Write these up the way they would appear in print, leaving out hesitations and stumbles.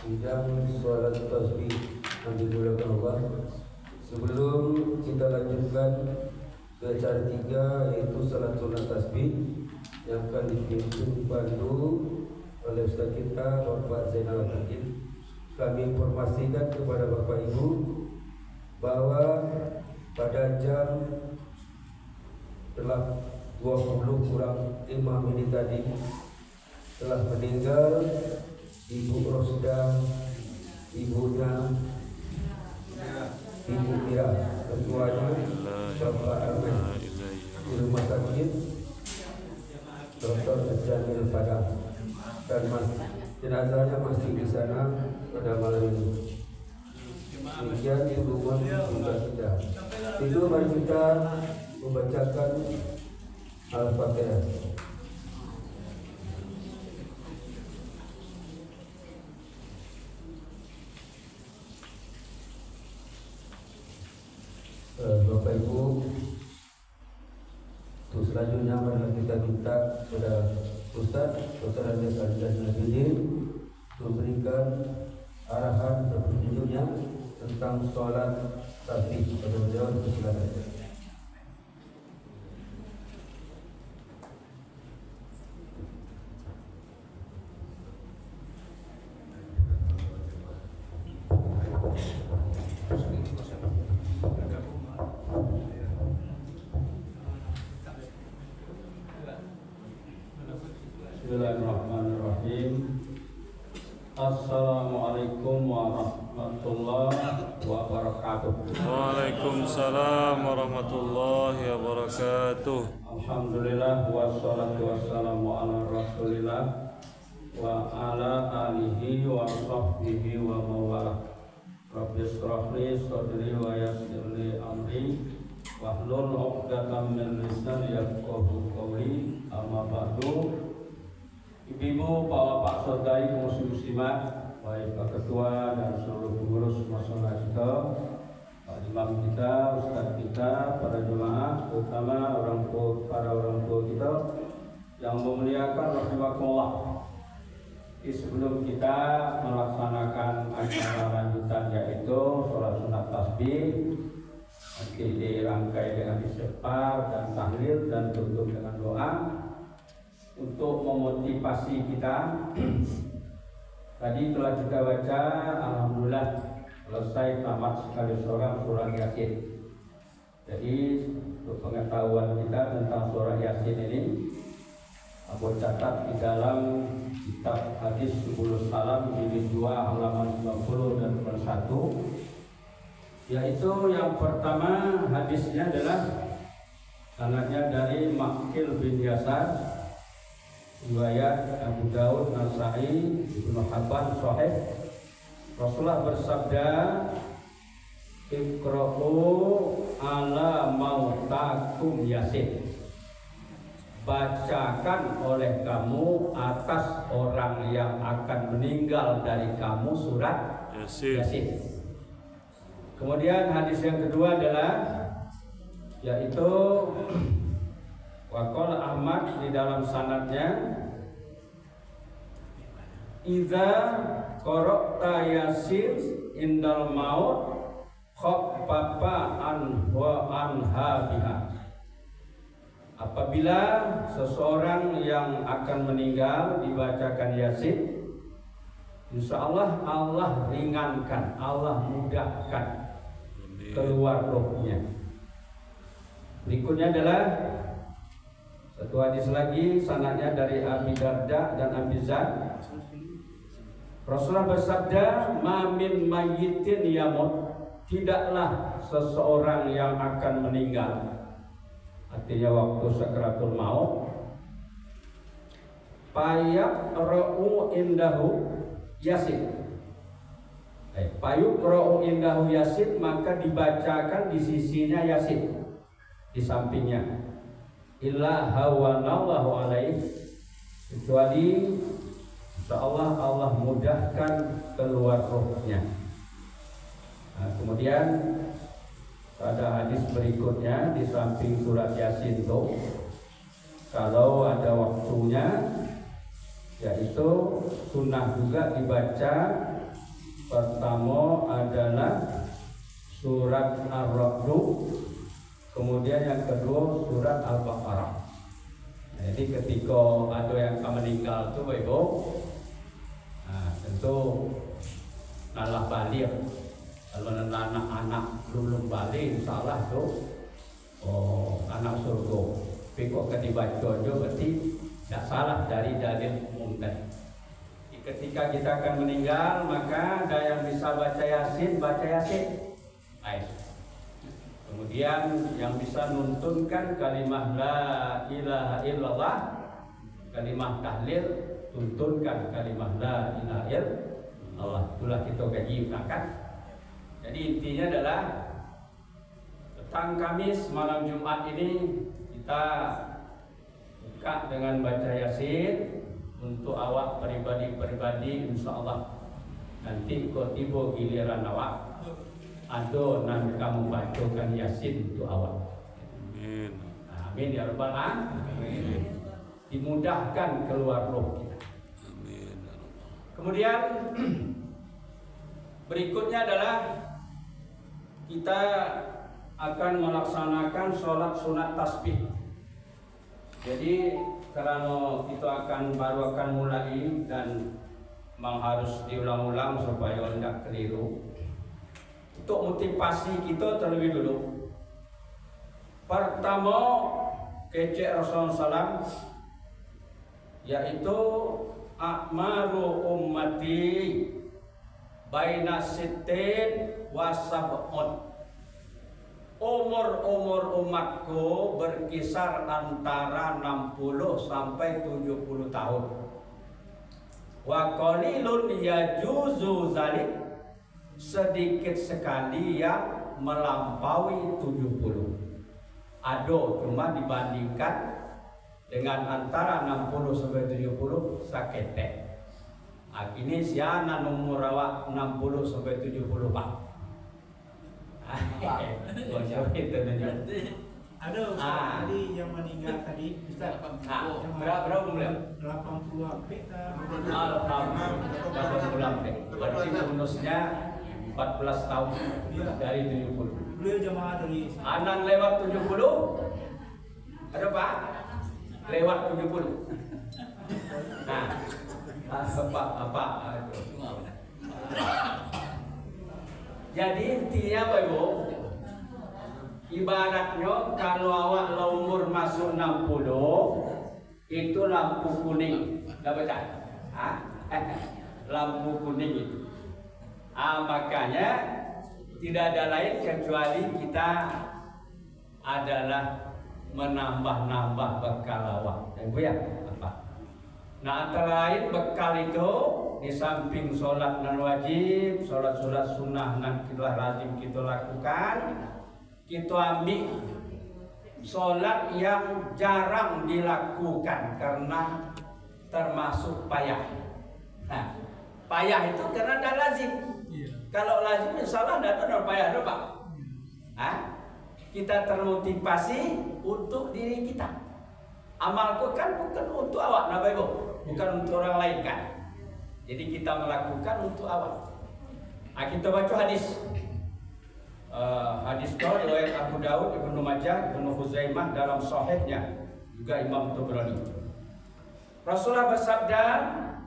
bidang sholat tasbih yang dimulakan Allah. Sebelum kita lanjutkan ke acara 3, yaitu salat sunat tasbih yang akan dipimpin dipandu oleh Ustaz kita Bapak Zainal Abidin, kami informasikan kepada Bapak Ibu bahwa pada jam telah 20 kurang 5 menit tadi telah meninggal Ibu Rosda, ibunya Ibu Kira, ketuanya Bapak Armen di rumah sakit Dr. Jamil Padang, dan jenazahnya masih di sana pada malam ini. Demikian hubungan juga kita. Itu mari kita membacakan Al-Fatihah. Bapak Ibu, untuk selanjutnya mari kita minta kepada Ustaz Dr. Andes Al-Jazmidin memberikan arahan dan petunjuknya tentang sholat tasbih. Pada beliau silakan. Bismillahirrahmanirrahim. Assalamualaikum warahmatullahi wabarakatuh. Waalaikumsalam warahmatullahi wabarakatuh. Alhamdulillah wassalatu wassalamu ala rasulillah wa ala alihi wa sahbihi wa mawalah. Rabbi shrah li sadri wa yassir li amri wahlul 'uqdatam min lisani yafqahu qawli. Amma ba'du. Ibu-ibu, bapak, saudari, muslimat, baik Pak Ketua dan seluruh pengurus masyarakat kita, Pak Imam kita, Ustaz kita, para jemaah, terutama para orang tua kita yang memuliakan rahimakumullah. Sebelum kita melaksanakan acara lanjutan, yaitu sholat sunat tasbih, nanti dirangkai dengan istighfar dan tahlil dan tutup dengan doa. Untuk memotivasi kita, tadi telah kita baca, alhamdulillah selesai tamat sekali seorang surah Yasin. Jadi untuk pengetahuan kita tentang surah Yasin ini, aku catat di dalam kitab hadis 10 salam jilid 2 halaman 90 dan 91, yaitu yang pertama hadisnya adalah sanadnya dari Makil bin Yasar, riwayat Abu Daud, Nasai, Ibnu Hibban, Sahih. Rasulullah bersabda, "Iqra'u ala mautakum Yasin." Bacakan oleh kamu atas orang yang akan meninggal dari kamu surat Yasin. Kemudian hadis yang kedua adalah yaitu Waqala Ahmad di dalam sanadnya, "Idza qara'ta Yasin indal maut khaffapa an wa anha biha." Apabila seseorang yang akan meninggal dibacakan Yasin, insyaallah Allah ringankan, Allah mudahkan keluar rohnya. Berikutnya adalah satu hadis lagi, sanadnya dari Abi Darda dan Abi Zar. Rasulullah bersabda, "Ma min mayyitin yamut." Tidaklah seseorang yang akan meninggal, artinya waktu sakaratul maut, payaqra'u indahu Yasin. Payaqra'u indahu Yasin, maka dibacakan di sisinya Yasin, di sampingnya. Illa hawanallahu alaihi, kecuali insyaallah Allah mudahkan keluar rohnya. Nah, kemudian pada hadis berikutnya di samping surat Yasin itu, kalau ada waktunya, yaitu sunnah juga dibaca Pertama adalah surat Ar-Ra'd, kemudian yang kedua surat Al-Baqarah. Jadi ketika ada yang akan meninggal itu Ibu, tentu nalah balik. Kalau anak-anak belum balik, insyaallah itu anak surga. Tapi kok dibaca juga berarti tidak salah dari dalil umum tadi. Ketika kita akan meninggal, maka ada yang bisa baca Yasin, baca Yasin. Baik. Kemudian yang bisa nuntunkan kalimah la ilaha illallah, kalimah tahlil, tuntunkan kalimah la ilaha illallah. Itulah kita gaji berangkat. Jadi intinya adalah petang Kamis malam Jumat ini kita buka dengan baca Yasin untuk awak pribadi insyaallah. Nanti kok tiba giliran awak ada nan kamu bacakan Yasin untuk awak. Amin. Amin ya rabbal alamin. Dimudahkan keluar roh kita. Amin. Kemudian berikutnya adalah kita akan melaksanakan sholat sunat tasbih. Jadi karena kita baru akan mulai dan memang harus diulang-ulang supaya tidak keliru. Untuk motivasi kita terlebih dulu. Pertama, kecek Rasulullah SAW, yaitu akmaru ummati baina sittin wa sab'un. Umur umatku berkisar antara 60 sampai 70 tahun. Wa qalilun yajuzu zalik, sedikit sekali yang melampaui 70. Ado cuma dibandingkan dengan antara 60 sampai 70 saketek. Ini siana nomor awak 60 sampai 70 Pak. Ada tadi yang meninggal tadi Ustaz. Berapa beliau? 80 sampai 80 sampai. Berarti bonusnya 14 tahun dari 70. Beliau jemaah dari Anang lewat 70. Ada Pak? Lewat 70. Nah, apa itu? Jadi intinya Pak Ibu, ibaratnya kalau awak umur masuk 60 itu lampu kuning, dah baca? Lampu kuning itu. Makanya tidak ada lain kecuali kita adalah menambah-nambah bekal awak. Ibu ya, apa? Nah antara lain bekal itu di samping sholat non wajib, sholat sunnah nan kita lazim kita lakukan, kita ambil sholat yang jarang dilakukan karena termasuk payah. Nah, payah itu karena tidak lazim. Kalau lazim insyaallah tidak ada payah, ada Pak. Kita termotivasi untuk diri kita. Amalku kan bukan untuk awak, Nabi Ibu, bukan untuk orang lain kan. Jadi kita melakukan untuk awak. Kita baca hadis. Hadis itu riwayat Abu Daud, Ibnu Majah, Ibnu Huzaimah dalam sahihnya, juga Imam Tabrani. Rasulullah bersabda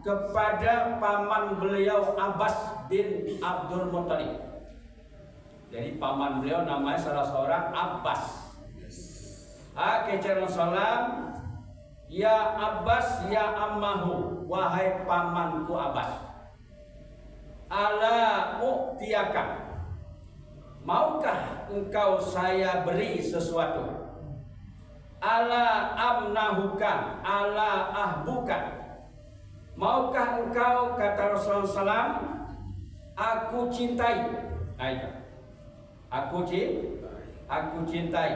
kepada paman beliau Abbas bin Abdul Muttalib. Jadi paman beliau namanya salah seorang Abbas. Kecer Rasulullah, ya Abbas ya ammahu, wahai pamanku Abbas, ala u'tiyaka, maukah engkau saya beri sesuatu? Ala amnahuka, ala ahbuka, maukah engkau, kata Rasulullah SAW, aku cintai. Aku cintai,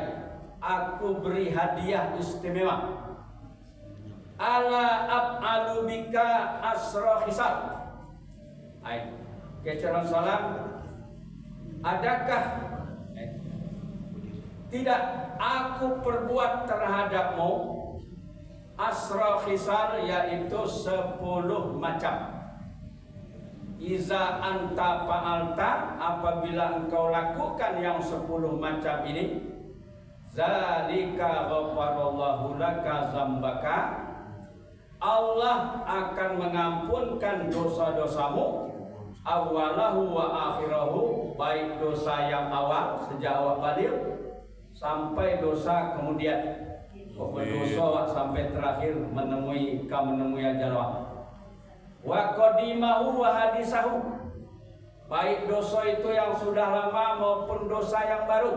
aku beri hadiah istimewa. Ala ab'alu bika asra khisal. Kecuali salam, adakah tidak aku perbuat terhadapmu asra khisal, yaitu 10 macam. Iza anta fa'alta, apabila engkau lakukan yang 10 macam ini, zalika ghafarallahu laka zambaka, Allah akan mengampunkan dosa-dosamu, awalahu wa akhirahu, baik dosa yang awal sejak awal balik sampai dosa kemudian, dosa sampai terakhir menemui ajal waqt. Wa qadimahu wa hadisahu, baik dosa itu yang sudah lama maupun dosa yang baru.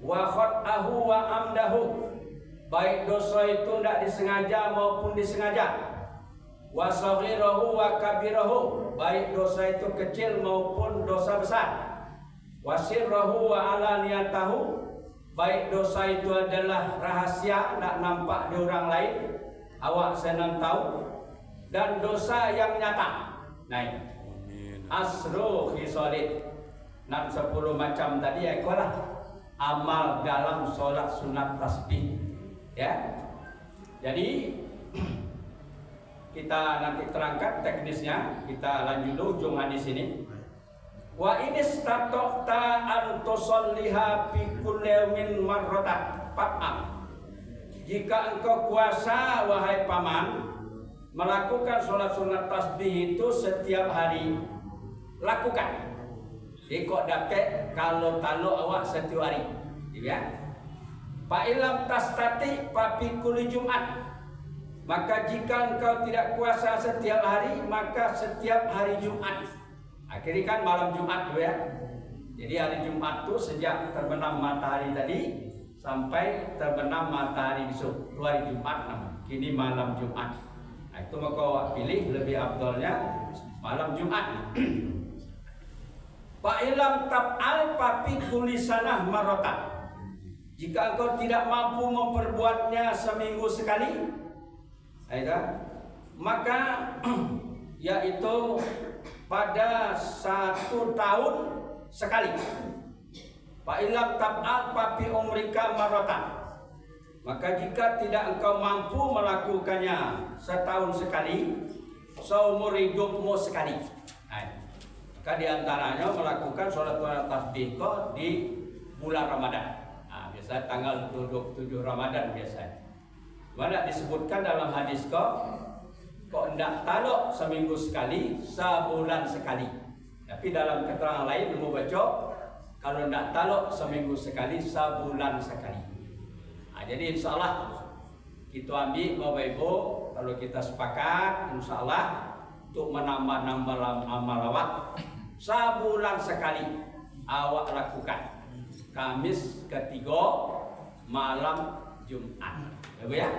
Wa khata'ahu wa amdahu, baik dosa itu tidak disengaja maupun disengaja. Wa saghirahu wa kabirahu, baik dosa itu kecil maupun dosa besar. Wa sirrahu wa alaniyatahu, baik dosa itu adalah rahasia, tidak nampak di orang lain, awak senang tahu, dan dosa yang nyata. Nah, asru khisalid, 10 macam tadi ya itulah amal dalam sholat sunat tasbih, ya. Jadi kita nanti terangkan teknisnya. Kita lanjut dulu ujung hadis ini. Wa inistata'ta an tusalliha fi kulli yawmin marratan fa'al. Jika engkau kuasa wahai paman melakukan sholat sunat tasbih itu setiap hari, lakukan. Kok dapat kalau awak setiap hari, ya. Fa ilam tastati fa fi kulli Jumat, maka jika engkau tidak kuasa setiap hari, maka setiap hari Jumat. Akhirnya kan malam Jumat tuh ya. Jadi hari Jumat tuh sejak terbenam matahari tadi sampai terbenam matahari besok, itu hari Jumat namanya. Kini malam Jumat. Nah, itu maka awak pilih lebih afdalnya malam Jumat. Fa ilam tab'al fa fi kulli sanah marratan. Jika engkau tidak mampu memperbuatnya seminggu sekali, maka yaitu pada 1 tahun sekali. Fa ilam tab'al fa fi umrika marratan. Maka jika tidak engkau mampu melakukannya setahun sekali, seumur hidupmu sekali. Maka diantaranya melakukan sholat tasbih kok di bulan Ramadan. Nah, biasa tanggal 27 Ramadan biasanya. Mana disebutkan dalam hadis kok hendak taluk seminggu sekali, sebulan sekali. Tapi dalam keterangan lain mau baca kalau hendak taluk seminggu sekali, sebulan sekali. Nah, jadi insya Allah kita ambil Bapak Ibu, kalau kita sepakat insya Allah untuk menambah amal awak sebulan sekali awak lakukan Kamis ketiga malam Jumat, ya.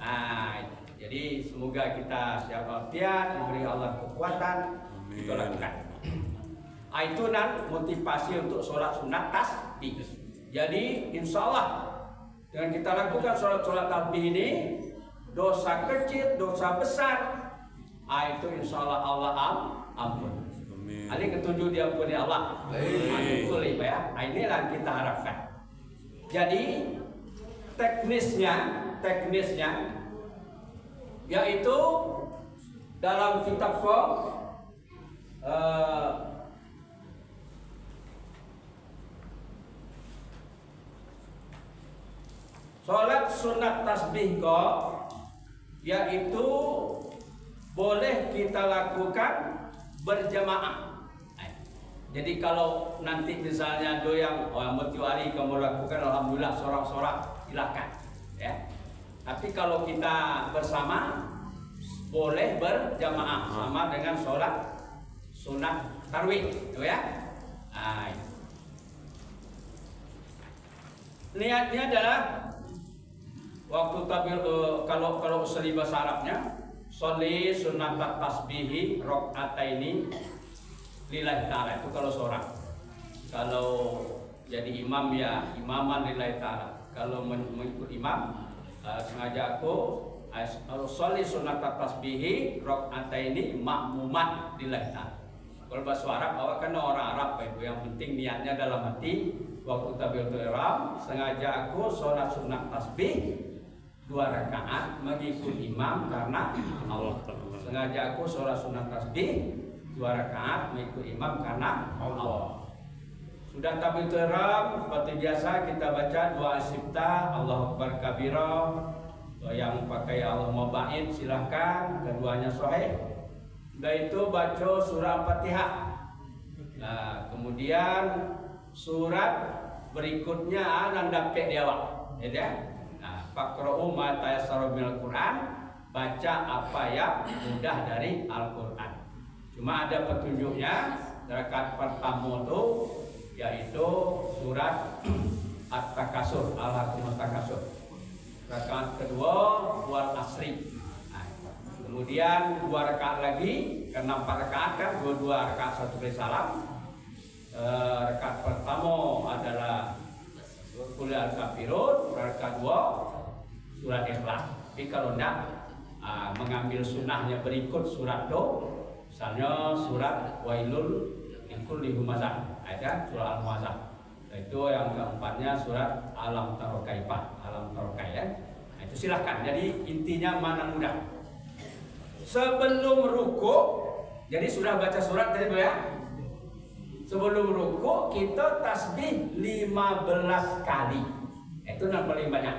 Nah, jadi semoga kita siap walafiat, diberi Allah kekuatan, kita lakukan. Itu motivasi untuk sholat sunat tasbih. Jadi insya Allah dengan kita lakukan sholat tasbih ini, dosa kecil, dosa besar, itu insya Allah ampun. Ali ketujuh diampuni Allah. Betul ya. Inilah yang kita harapkan. Jadi teknisnya yaitu dalam kitab sholat sunat tasbih yaitu boleh kita lakukan berjamaah. Jadi kalau nanti misalnya ada yang mutuari kamu lakukan, alhamdulillah sorang-sorang silakan, ya. Tapi kalau kita bersama boleh berjamaah sama dengan sholat sunat tarawih, ya. Nah, niatnya adalah waktu tabir kalau usul bahasa Arabnya sholli sunat tasbihi rakaataini lillahi ta'ala, itu kalau seorang. Kalau jadi imam ya imaman lillahi ta'ala. Kalau mengikut imam sengaja aku sholli sunat tasbihi rakaataini makmuman lillahi ta'ala. Kalau bahasa Arab awak kan orang Arab Ibu, yang penting niatnya dalam hati waktu takbiratul ihram sengaja aku sholat sunat tasbih 2 rakaat mengikut imam karena Allah. Sengaja aku sholat sunat tasbih 2 rakaat mengikut imam karena Allah. Sudah takbiratul ihram seperti biasa kita baca doa istiftah Allahu Akbar kabira. Yang pakai Allahumma ba'id silahkan, keduanya sahih. Sudah itu baca surah Al-Fatihah. Nah, kemudian surat berikutnya anan dapat di awal, ya. Nah, faqra'u ma tayassara minal Qur'an, baca apa yang mudah dari Al-Qur'an. Cuma ada petunjuknya rakaat pertama itu yaitu surat At-Takasur, Al-Hakumut Takasur. Rakaat kedua wal asri. Nah, kemudian 2 rakaat lagi, karena 4 rakaat kan, 2 rakaat 1 kali salam. Rakaat pertama adalah Qul ya al-kafirun, rakaat 2 surat Ikhlas. Tapi kalau tidak mengambil sunnahnya berikut surat itu, misalnya surat Wailul likulli humazah, ada surah Al-Muazzah. Itu yang keempatnya surat Alam Taro Kaifa, Alam Taro Kaifa. Nah, itu silahkan. Jadi intinya mana mudah. Sebelum ruku, jadi sudah baca surat tadi ya. Sebelum ruku kita tasbih 15 kali. Itu yang paling banyak.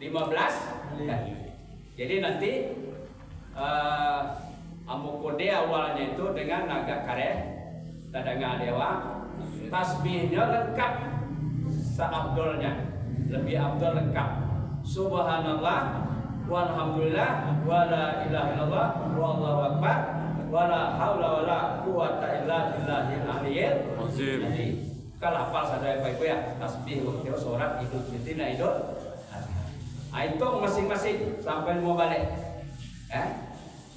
15 kali. Jadi nanti amukode awalnya itu dengan naga karet, tadanga dewa. Tasbihnya lengkap seabdolnya, lebih abdol lengkap. Subhanallah walhamdulillah wala ilaha illallah wallahu akbar wala haula wala quwata illa billahil aliyyil azim. Jadi kalau hafal sadaya baik ya tasbih waktu sholat Idul Fitri dan Idul Adha. Itu masing-masing sampai mau balik.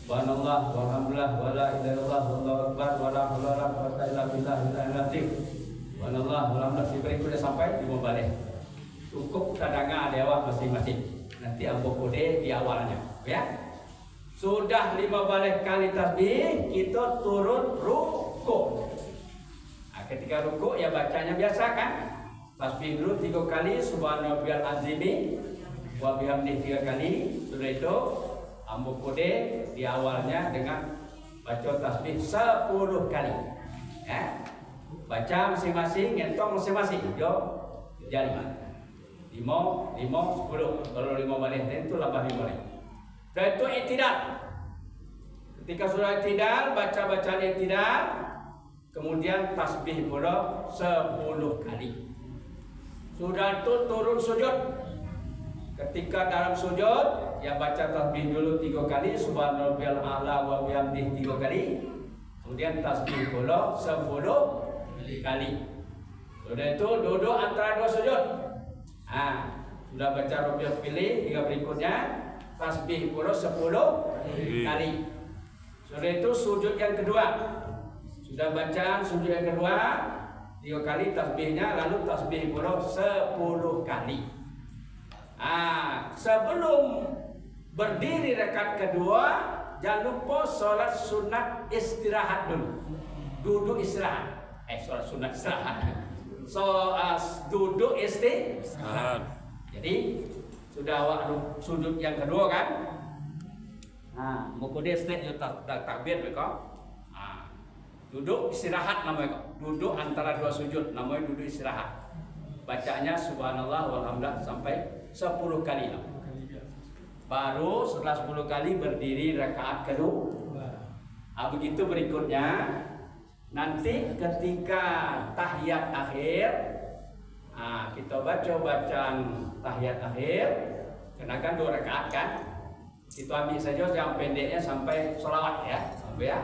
Subhanallah walhamdulillah wala ilaha illallah wallahu akbar wala haula wala quwata illa billahil aliyyil azim. Subhanallah walhamdulillah berikutnya sampai di mau balik. Cukup kadang-kadang ada awal masing-masing. Nanti ambo kode di awalnya, ya. Sudah 15 kali tasbih, kita turun ruku. Nah, ketika ruku ya bacanya biasa kan? Tasbih dulu 3 kali, subhanallahil azimi wa bihamdihi 3 kali. Sudah itu ambo kode di awalnya dengan baca tasbih 10 kali. Ya. Baca masing-masing, ngentong masing-masing. Yo, jari. 5, 10. Kalau 5 balik itu 8 balik. Dan itu i'tidal. Ketika sudah i'tidal, baca bacaan i'tidal, kemudian tasbih pula 10 kali. Sudah itu turun sujud. Ketika dalam sujud, ya baca tasbih dulu 3 kali, subhanallahil a'la wa bihamdihi 3 kali. Kemudian tasbih pula 10 kali. Sudah itu duduk antara 2 sujud. Sudah baca Rabbil Fili 3 berikutnya, tasbih pula 10 kali. Sudah itu sujud yang kedua. Sudah bacaan sujud yang kedua 3 kali tasbihnya, lalu tasbih pula 10 kali. Sebelum berdiri rakaat kedua, jangan lupa sholat sunat istirahat dulu. Duduk istirahat. Sholat sunat istirahat. Duduk istirahat. Jadi sudah waktu sujud yang kedua kan? Mau dia state takbir mereka. Duduk istirahat namanya. Duduk antara 2 sujud namanya duduk istirahat. Bacanya subhanallah walhamdulillah sampai 10 kali. Baru setelah 10 kali berdiri rakaat kedua. Begitu berikutnya. Nanti ketika tahiyat akhir, kita baca bacaan tahiyat akhir, kenakan 2 rakaat kan? Itu ambil saja yang pendeknya sampai sholawat ya, sampai ya,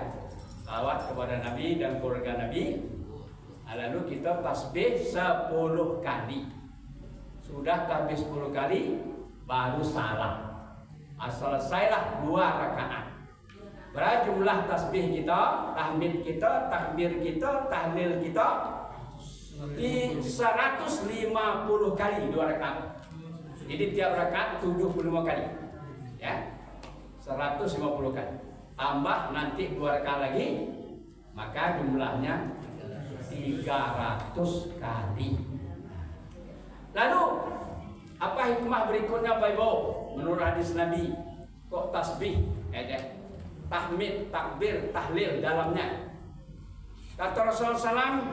sholawat kepada Nabi dan keluarga Nabi. Lalu kita tasbih 10 kali. Sudah tasbih 10 kali, baru salam. Selesailah 2 rakaat. Berapa jumlah tasbih kita, tahmid kita, takbir kita, tahlil kita? Di 150 kali 2 rakaat. Jadi tiap rakaat 75 kali. Ya. 150 kali. Tambah nanti 2 rakaat lagi, maka jumlahnya 300 kali. Lalu apa hikmah berikutnya Bapak Ibu? Menurut hadis Nabi, kok tasbih? tahmid, takbir, tahlil dalamnya. Kata Rasulullah SAW,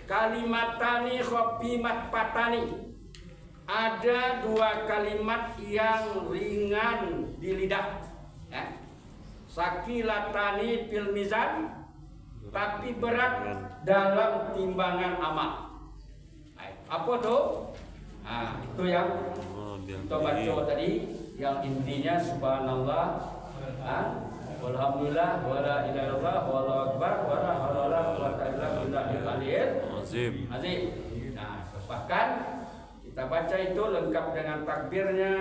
kalimatani khofimat patani. Ada dua kalimat yang ringan di lidah, ya. Sakilatani fil mizan, tapi berat dalam timbangan amal. Apa tuh? Nah, itu yang kita baca tadi, yang intinya subhanallah, walhamdulillah, wala ilaha illallah, wallahu akbar, wala haula wala quwwata illa billahil aliyil azim. Nah, bahkan kita baca itu lengkap dengan takbirnya,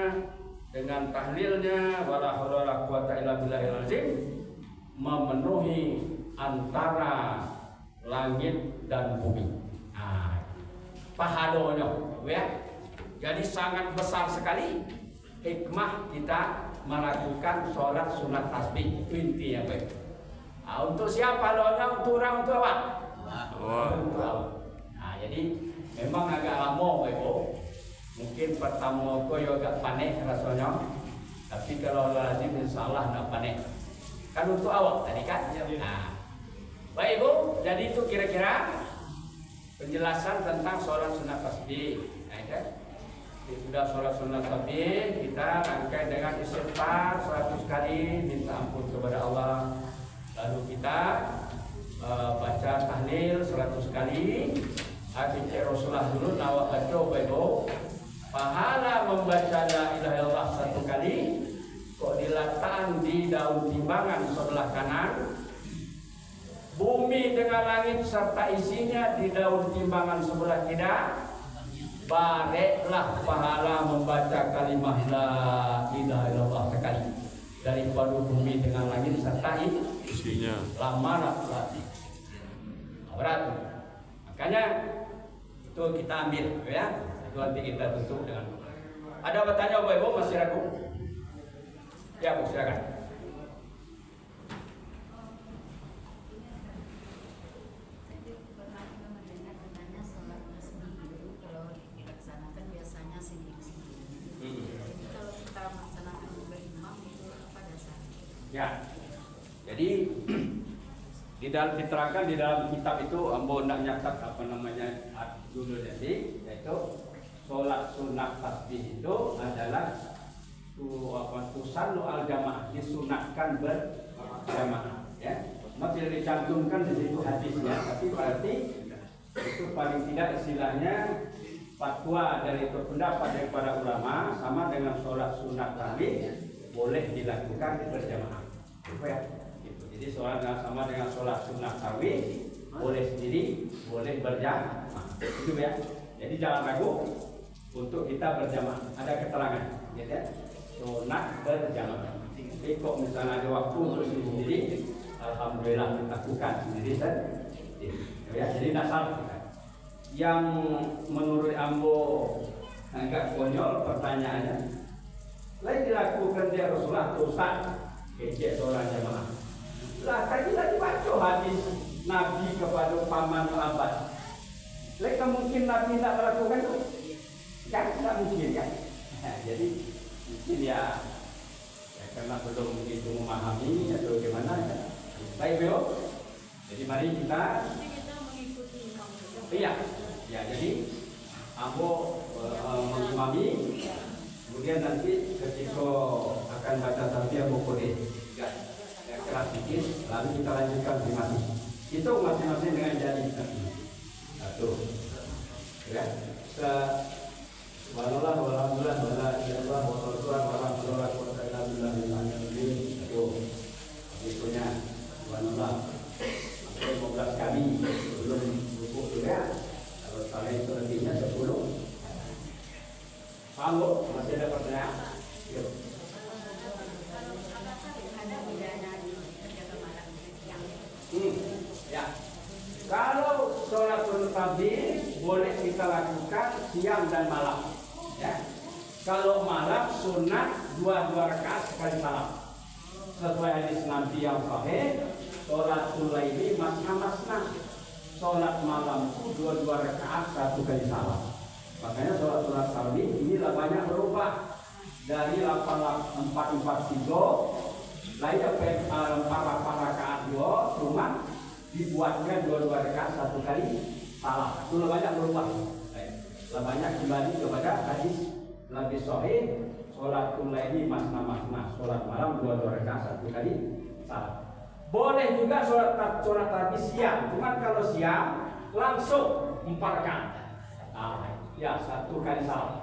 dengan tahlilnya, wala haula wala quwwata illa billahil azim, memenuhi antara langit dan bumi. Nah, pahalanya, ya. Jadi sangat besar sekali hikmah kita melakukan sholat sunat tasbih. Itu intinya, baik. Nah, untuk siapa lonya? Untuk orang, untuk apa? Untuk Allah. Nah, jadi memang agak lama, baik. Mungkin pertama aku agak panik rasanya, tapi kalau lazim insyaallah nggak panik. Kan untuk awak tadi kan? Nah, baik Bu, jadi itu kira-kira penjelasan tentang sholat sunat tasbih. Nah, kan? Sudah sholat sunat tasbih, kita rangkai dengan istighfar 100 kali, minta ampun kepada Allah. Lalu kita baca tahlil 100 kali. Hadits Rasulullah dulu nawak baca bego. Pahala membaca la ilaha illallah 1 kali kok diletakkan di daun timbangan sebelah kanan. Bumi dengan langit serta isinya di daun timbangan sebelah kiri. Bareklah pahala membaca kalimah la ilaha illallah sekali daripada bumi dengan langit serta isinya. Lama lagi. Berat. Makanya itu kita ambil, ya. Itu nanti kita tutup dengan. Ada bertanya Bapak Ibu, masih ragu? Ya Bu, silakan. Ya, jadi di dalam diterangkan di dalam kitab itu ambo nak nyatat apa namanya dulu jadi, yaitu sholat sunat tasbih itu adalah tusannu al jamaah, disunatkan berjamaah, ya. Masih dicantumkan di situ hadisnya, tapi berarti itu paling tidak istilahnya fatwa dari pendapat dari para ulama sama dengan sholat sunat tasbih boleh dilakukan berjamaah. Ya, gitu. Jadi sholat sama dengan sholat sunnah tarawih boleh sendiri, boleh berjamaah. Itu ya. Jadi jangan ragu untuk kita berjamaah. Ada keterangan, gitu ya. Sunat berjamaah. Jadi kok misalnya ada waktu untuk sendiri, alhamdulillah dilakukan sendiri dan ya. Jadi dasar yang menurut ambo agak konyol pertanyaannya. Lain dilakukan dia Rasulullah Ustaz kecek sholat jamaah. Lah tadi baca hadis Nabi kepada paman abad. Lain mungkin Nabi tidak melakukan itu? Kan tidak mungkin kan? Nah, jadi mungkin ya karena belum begitu memahami atau bagaimana ya. Baik Beo. Jadi mari kita iya. Ya jadi ambo mengimami. Kemudian nanti ketika akan baca tasbih Bukhari keras sedikit, lalu kita lanjutkan masing-masing. Itu masing-masing dengan jadi satu. Ya. Subhanallah walhamdulillah wala ilaha illallah wallahu akbar wala quwwata illa billahil aliyyil azim. Itunya subhanallah 15 kali sebelum rukuk juga. Kalau salah itu lebihnya 10. Paham, masih ada pertanyaan? Yuk. Ya. Kalau sholat sunat tasbih boleh kita lakukan siang dan malam. Ya. Kalau malam sunat 2 rakaat sekali salam. Sesuai hadis Nabi yang sahih, sholat sulaimi masna. Sholat malam itu 2 rakaat 1 kali salam. Makanya sholat sunat tasbih inilah banyak berubah dari 443 Lainnya para rakaat dua, cuma dibuatnya dua rakaat satu kali salah. Itu lebih banyak berubah. Lebih banyak kembali kepada hadis lebih sahih. Sholatul laili masna, sholat malam dua rakaat satu kali salah. Boleh juga sholat tadi siang, cuma kalau siang langsung 4 rakaat. Ya satu kali salah.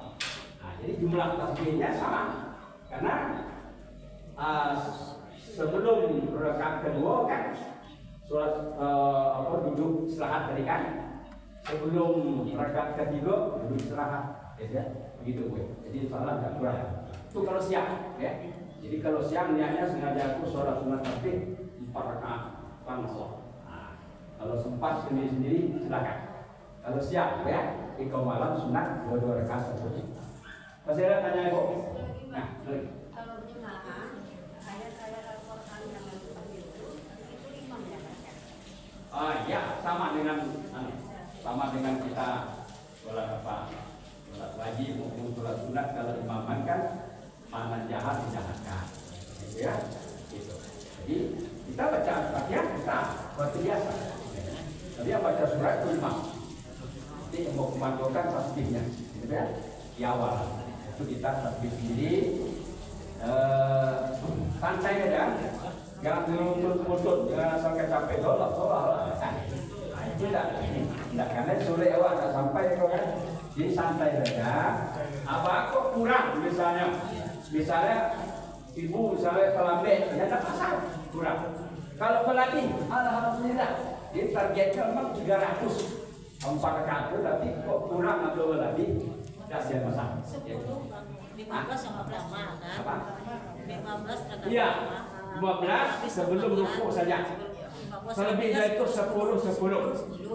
Jadi jumlah tasbihnya sama, karena sebelum rakaat kedua kan sholat duduk istirahat tadi kan. Sebelum rakaat ketiga duduk istirahat, ya begitu gue. Jadi salah nggak kurang. Itu kalau siang, ya. Jadi kalau siang niatnya sengaja aku sholat sunat tasbih 4 rakaat langsung. Kalau sempat sendiri silakan. Kalau siang, ya, kalau malam sunat 2 rakaat satu. Masih ada tanya ibu? Nah, kalau jemaah ayat-ayat Al-Quran yang seperti itu imam yang baca. ya sama dengan kita sholat sholat wajib maupun sholat sunat. Kalau imaman kan mana jahat dijahatkan, gitu ya, gitu. Jadi kita baca Al-Fatihah kita seperti biasa. Tapi yang baca surat itu imam. Jadi yang mau memantukan tasbihnya, gitu ya, di awal. Itu kita tasbih sendiri, santai aja, jangan menuntut, jangan sampai capek tolak. Itu tidak, karena sore awal tidak sampai kan. Jadi santai saja. Apa kok kurang misalnya ibu kelambe, ya tidak masalah kurang. Kalau pelatih, alhamdulillah, jadi targetnya memang 300 4 rakaat, tapi kok kurang atau lebih, tidak ada masalah. 15 sama kan? Apa? 15 kata. Iya, 15 sebelum rukuk saja. Selebih dari itu 10,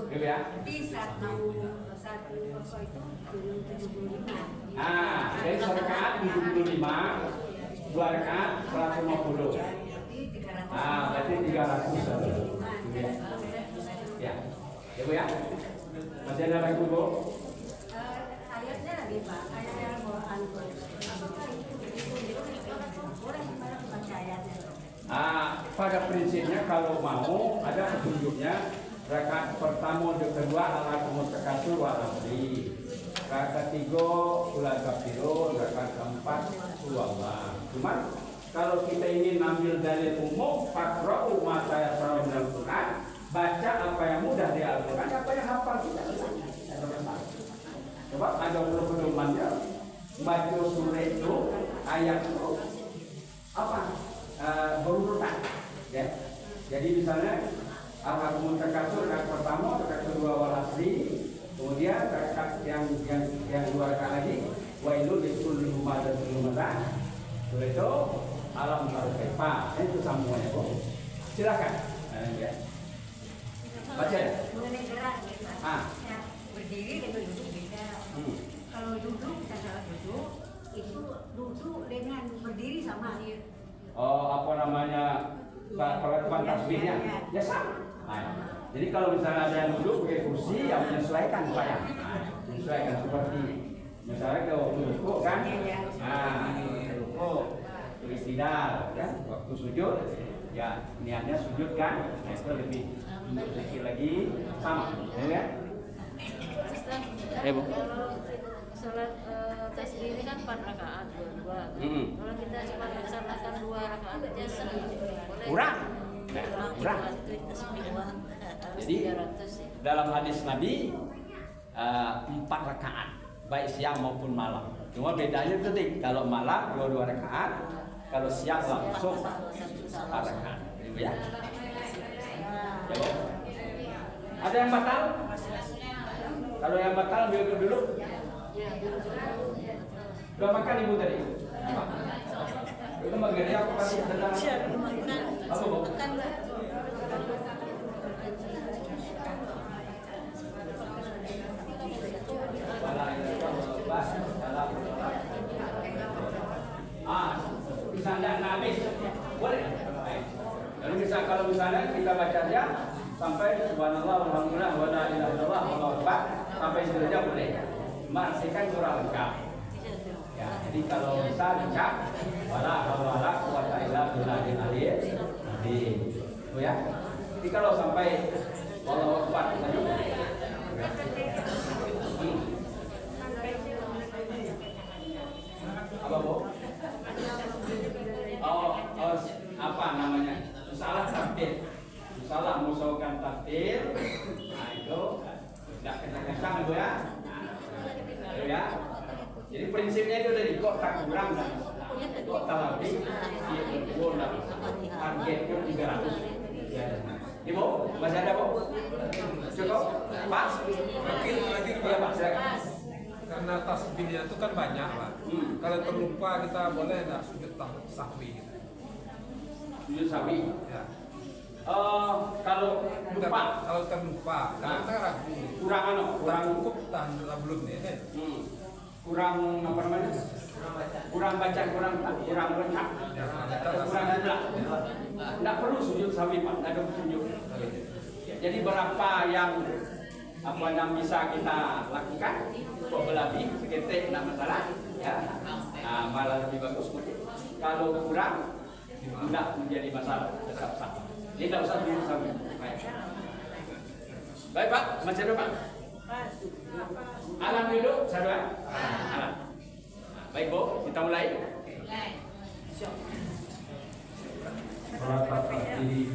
gitu ya. Di satu rakaat itu 75. Jadi serakaat 75, 2 rakaat 150. Berarti 300. Ya, ya Bu ya. Masih ada lagi Bu? Ayatnya lagi Pak, ayat yang Quran. Apakah itu boleh membaca ayatnya? Pada prinsipnya kalau mau ada petunjuknya. Rakaat pertama dan kedua ala mutakasur wa amri. Rakaat ketiga ulah kafirun, rakaat keempat ulama. Cuman kalau kita ingin ambil dalil umum, faqra'u ma tayassara minal Qur'an, baca apa yang mudah di Al-Qur'an, apa yang hafal kita. Coba ada pedomannya, baca surah itu, ayat itu apa? Berurutan, ya. Jadi misalnya Al-Hakumul Takasur rakaat pertama, rakaat kedua wal asri, kemudian rakaat yang 2 rakaat lagi wailul likulli humazatin lumazah. Setelah itu alam tarifah, itu semuanya Bu. Silakan. Ya. Baca ya. Mengenai gerak gitu. Ya, berdiri dengan duduk beda. Kalau duduk kita salah duduk, itu duduk dengan berdiri sama. Apa namanya? Peraturan tasbihnya ya sama. Jadi kalau misalnya ada yang duduk pakai kursi, yang menyesuaikan supaya menyesuaikan seperti misalnya ke waktu rukuk kan, rukuk istidal kan, waktu sujud ya niatnya sujud kan, itu lebih sedikit lagi sama, ya. Bu. Salat tasbih ini kan 4 rakaat, 2. Kalau kita cuma laksanakan 2 rakaat aja boleh. Kurang. Jadi dalam hadis Nabi 4 rakaat baik siang maupun malam. Cuma bedanya detik, kalau malam 2 rakaat, kalau siang langsung 4 rakaat. Gitu ya. Ada yang batal? Kalau yang batal biar dulu. Udah makan ibu tadi? Itu bagiannya aku kasih tentang apa Bu? Bisa tidak habis? Boleh. Lalu kalau misalnya kita bacanya sampai subhanallah walhamdulillah wa la ilaha illallah wallahu akbar sampai seterusnya boleh. Masihkan surah lengkap. Ya, jadi kalau bisa dicap wala haula wala quwata illa billahil aliyyil azim. Itu ya. Jadi kalau sampai Allahu Akbar lanjut. Apa Bu? Oh, apa namanya? Salah takdir. Salah musuhkan takdir. Nah, itu tidak kencang-kencang Bu ya. Itu ya. Jadi prinsipnya itu dari kok tak kurang dan kok tak lebih dia betul dan targetnya 300. Ya. Ibu, masih ada Bu? Cukup? Pak? Lagi Iya Pak, silakan. karena tasbihnya itu kan banyak lah. Kalau terlupa kita boleh nggak sujud sahwi gitu. Sujud sawi. Ya. Kalau lupa, Kalau terlupa, karena kita ragu. kurang kurang Cukup tahan belum nih. kurang apa namanya? Kurang baca, kurang lengkap, Ya, kurang jumlah. Tidak perlu sujud sawi Pak, tidak ada petunjuk. Jadi berapa yang bisa kita lakukan? Kok lebih seketik tidak masalah, ya. Nah, malah lebih bagus mungkin. Kalau kurang, tidak menjadi masalah, tetap sah. Ini tidak usah sujud sawi. Baik Pak, masih ada Pak. Alam dulu, saudara. Alam. Baik Bu, kita mulai. Sholat takbir